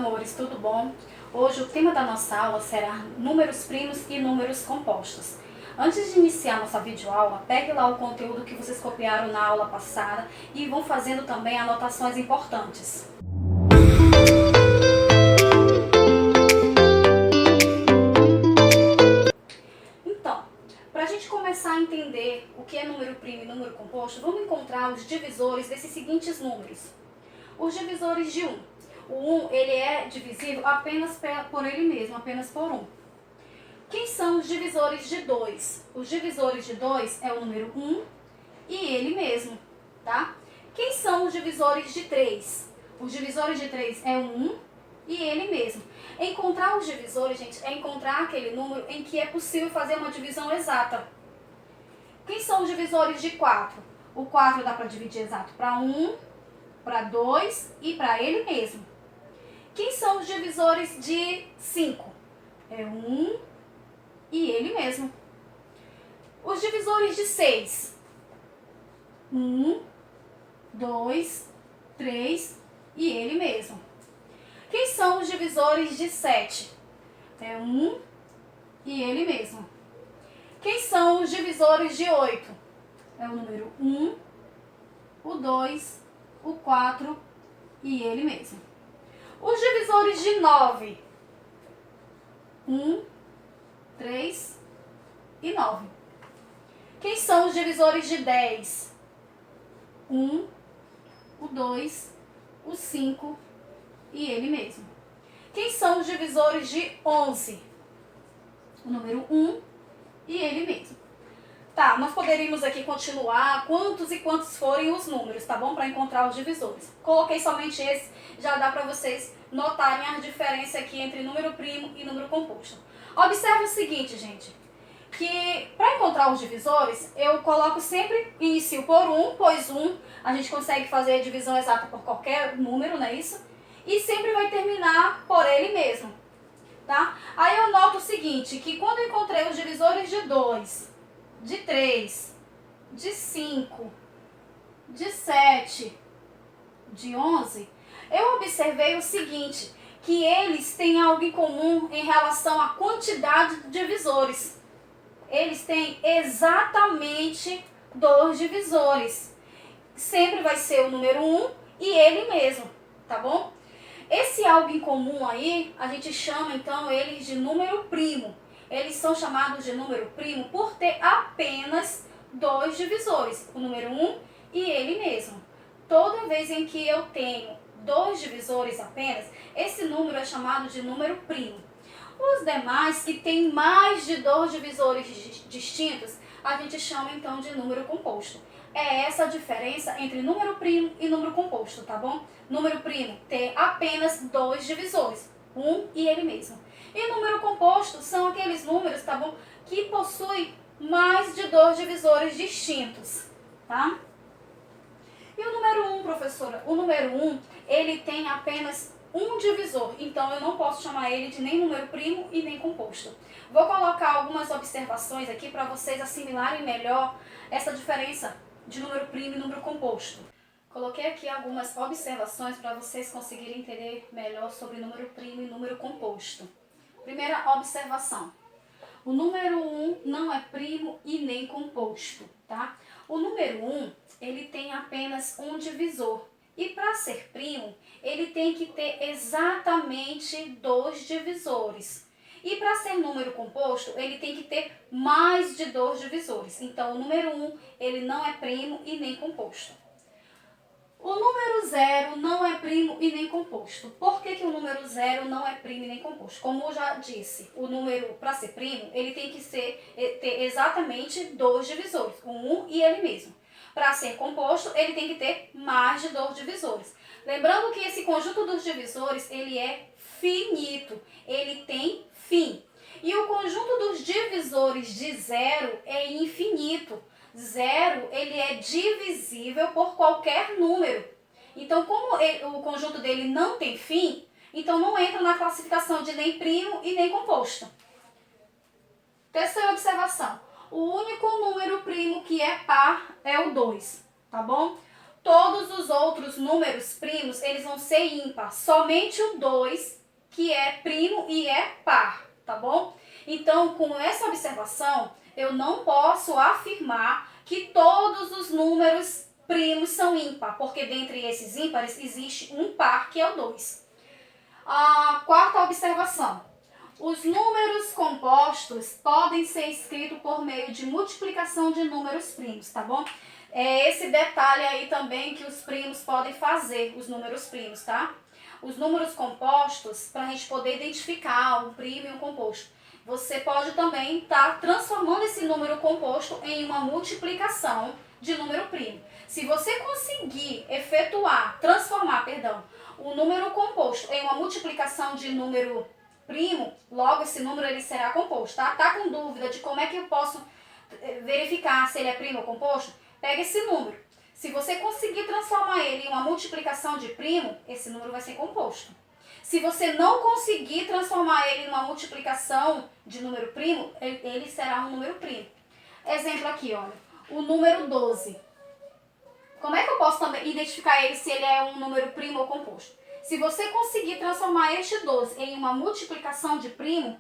amores, tudo bom? Hoje o tema da nossa aula será números primos e números compostos. Antes de iniciar nossa videoaula, pegue lá o conteúdo que vocês copiaram na aula passada e vão fazendo também anotações importantes. Então, para a gente começar a entender o que é número primo e número composto, vamos encontrar os divisores desses seguintes números. Os divisores de 1. O 1 ele é divisível apenas por ele mesmo, apenas por 1. Quem são os divisores de 2? Os divisores de 2 é o número 1 e ele mesmo, tá? Quem são os divisores de 3? Os divisores de 3 é o 1 e ele mesmo. Encontrar os divisores, gente, é encontrar aquele número em que é possível fazer uma divisão exata. Quem são os divisores de 4? O 4 dá para dividir exato para 1, para 2 e para ele mesmo. Quem são os divisores de 5? É 1 e ele mesmo. Os divisores de 6? 1, 2, 3 e ele mesmo. Quem são os divisores de 7? É 1 e ele mesmo. Quem são os divisores de 8? É o número 1, o 2, o 4 e ele mesmo. Os divisores de 9? 1, 3 e 9. Quem são os divisores de 10? 1, o 2, o 5 e ele mesmo. Quem são os divisores de 11? O número 1 e ele mesmo. Tá, nós poderíamos aqui continuar quantos e quantos forem os números, tá bom? Para encontrar os divisores. Coloquei somente esse, já dá para vocês notarem a diferença aqui entre número primo e número composto. Observe o seguinte, gente, que para encontrar os divisores, eu coloco sempre, inicio por 1, pois 1 a gente consegue fazer a divisão exata por qualquer número, não é isso? E sempre vai terminar por ele mesmo, tá? Aí eu noto o seguinte, que quando eu encontrei os divisores de 2, de 3, de 5, de 7, de 11, eu observei o seguinte, que eles têm algo em comum em relação à quantidade de divisores. Eles têm exatamente 2 divisores. Sempre vai ser o número 1 e ele mesmo, tá bom? Esse algo em comum aí, a gente chama então eles de número primo. Eles são chamados de número primo por ter apenas 2 divisores, o número 1 e ele mesmo. Toda vez em que eu tenho 2 divisores apenas, esse número é chamado de número primo. Os demais que têm mais de 2 divisores distintos, a gente chama então de número composto. É essa a diferença entre número primo e número composto, tá bom? Número primo ter apenas 2 divisores, 1 e ele mesmo. E número composto são aqueles números, tá bom, que possuem mais de 2 divisores distintos, tá? E o número 1, professora? O número 1, ele tem apenas um divisor, então eu não posso chamar ele de nem número primo e nem composto. Vou colocar algumas observações aqui para vocês assimilarem melhor essa diferença de número primo e número composto. Coloquei aqui algumas observações para vocês conseguirem entender melhor sobre número primo e número composto. Primeira observação. O número 1 não é primo e nem composto, tá? O número 1, ele tem apenas um divisor. E para ser primo, ele tem que ter exatamente 2 divisores. E para ser número composto, ele tem que ter mais de 2 divisores. Então, o número 1, ele não é primo e nem composto. O número 0 não é primo e nem composto. Por que o número 0 não é primo e nem composto? Como eu já disse, o número, para ser primo, ele tem que ter exatamente 2 divisores, o 1 e ele mesmo. Para ser composto, ele tem que ter mais de 2 divisores. Lembrando que esse conjunto dos divisores, ele é finito, ele tem fim. E o conjunto dos divisores de 0 é infinito. 0, ele é divisível por qualquer número. Então, como o conjunto dele não tem fim, então não entra na classificação de nem primo e nem composto. Terceira observação. O único número primo que é par é o 2, tá bom? todos os outros números primos, eles vão ser ímpar. Somente o 2, que é primo e é par, tá bom? Então, com essa observação, eu não posso afirmar que todos os números primos são ímpar, porque dentre esses ímpares existe um par, que é o 2. A quarta observação. Os números compostos podem ser escritos por meio de multiplicação de números primos, tá bom? É esse detalhe aí também que os primos podem fazer, os números primos, tá? Os números compostos, para a gente poder identificar um primo e um composto, você pode também estar transformando esse número composto em uma multiplicação de número primo. Se você conseguir transformar, o número composto em uma multiplicação de número primo, logo esse número ele será composto, tá? Tá com dúvida de como é que eu posso verificar se ele é primo ou composto? Pega esse número. Se você conseguir transformar ele em uma multiplicação de primo, esse número vai ser composto. Se você não conseguir transformar ele em uma multiplicação de número primo, ele será um número primo. Exemplo aqui, olha, o número 12. Como é que eu posso também identificar ele se ele é um número primo ou composto? Se você conseguir transformar este 12 em uma multiplicação de primo,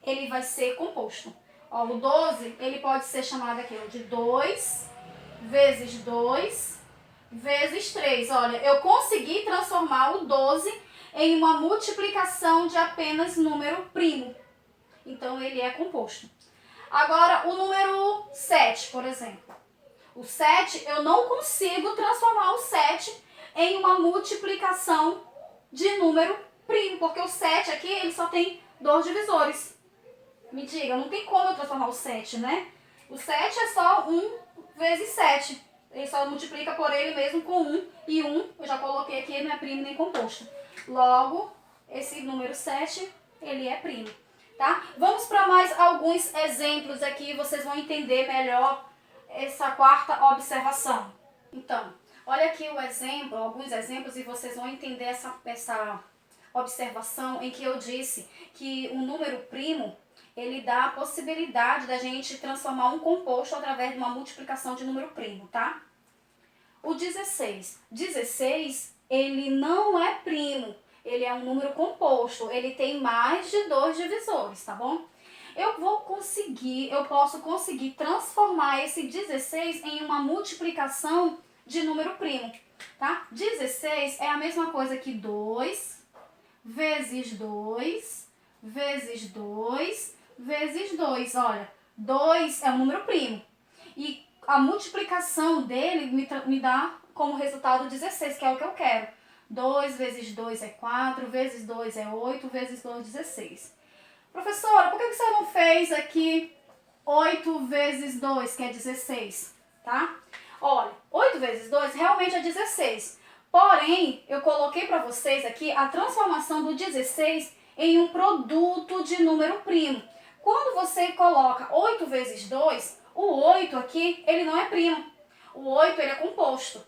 ele vai ser composto. Ó, o 12, ele pode ser chamado aqui de 2 vezes 2 vezes 3. Olha, eu consegui transformar o 12 em uma multiplicação de apenas número primo. Então, ele é composto. Agora, o número 7, por exemplo. O 7, eu não consigo transformar o 7 em uma multiplicação de número primo, porque o 7 aqui, ele só tem 2 divisores. Me diga, não tem como eu transformar o 7, né? O 7 é só 1 vezes 7. Ele só multiplica por ele mesmo com 1. E 1, eu já coloquei aqui, não é primo nem composto. Logo, esse número 7, ele é primo, tá? Vamos para mais alguns exemplos aqui, vocês vão entender melhor essa quarta observação. Então, olha aqui o exemplo, alguns exemplos, e vocês vão entender essa observação em que eu disse que o número primo, ele dá a possibilidade da gente transformar um composto através de uma multiplicação de número primo, tá? O 16. 16, ele não é primo, ele é um número composto, ele tem mais de 2 divisores, tá bom? Eu posso conseguir transformar esse 16 em uma multiplicação de número primo, tá? 16 é a mesma coisa que 2 vezes 2 vezes 2 vezes 2. Olha, 2 é um número primo. E a multiplicação dele me dá como resultado 16, que é o que eu quero. 2 vezes 2 é 4, vezes 2 é 8, vezes 2 16. Professora, por que você não fez aqui 8 vezes 2, que é 16, tá? Olha, 8 vezes 2 realmente é 16. Porém, eu coloquei para vocês aqui a transformação do 16 em um produto de número primo. Quando você coloca 8 vezes 2, o 8 aqui, ele não é primo. O 8, ele é composto.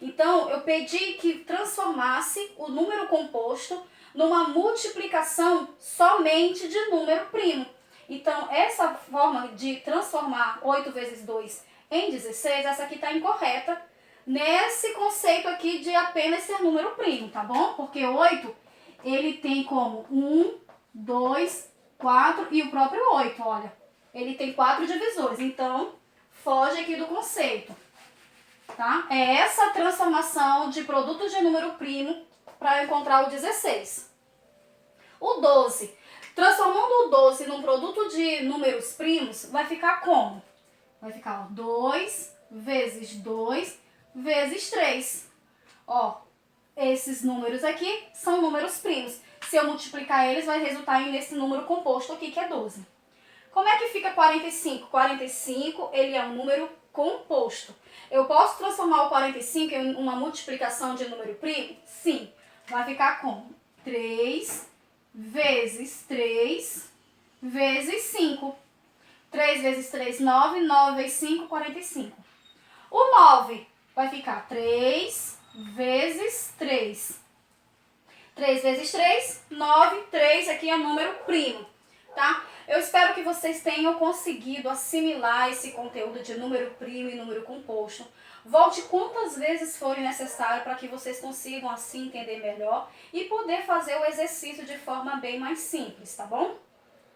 Então, eu pedi que transformasse o número composto numa multiplicação somente de número primo. Então, essa forma de transformar 8 vezes 2 em 16, essa aqui está incorreta nesse conceito aqui de apenas ser número primo, tá bom? Porque 8, ele tem como 1, 2, 4 e o próprio 8, olha. Ele tem 4 divisores, então foge aqui do conceito, tá? É essa transformação de produto de número primo para encontrar o 16. O 12. Transformando o 12 num produto de números primos, vai ficar como? Vai ficar 2 vezes 2 vezes 3. Ó, esses números aqui são números primos. Se eu multiplicar eles, vai resultar nesse número composto aqui, que é 12. Como é que fica 45? 45, ele é um número composto. Eu posso transformar o 45 em uma multiplicação de número primo? Sim. Vai ficar como? 3 vezes 3 vezes 5. 3 vezes 3, 9. 9 vezes 5, 45. O 9 vai ficar 3 vezes 3. 3 vezes 3, 9. 3 aqui é número primo. tá? Eu espero que vocês tenham conseguido assimilar esse conteúdo de número primo e número composto. Volte quantas vezes forem necessário para que vocês consigam assim entender melhor e poder fazer o exercício de forma bem mais simples, tá bom?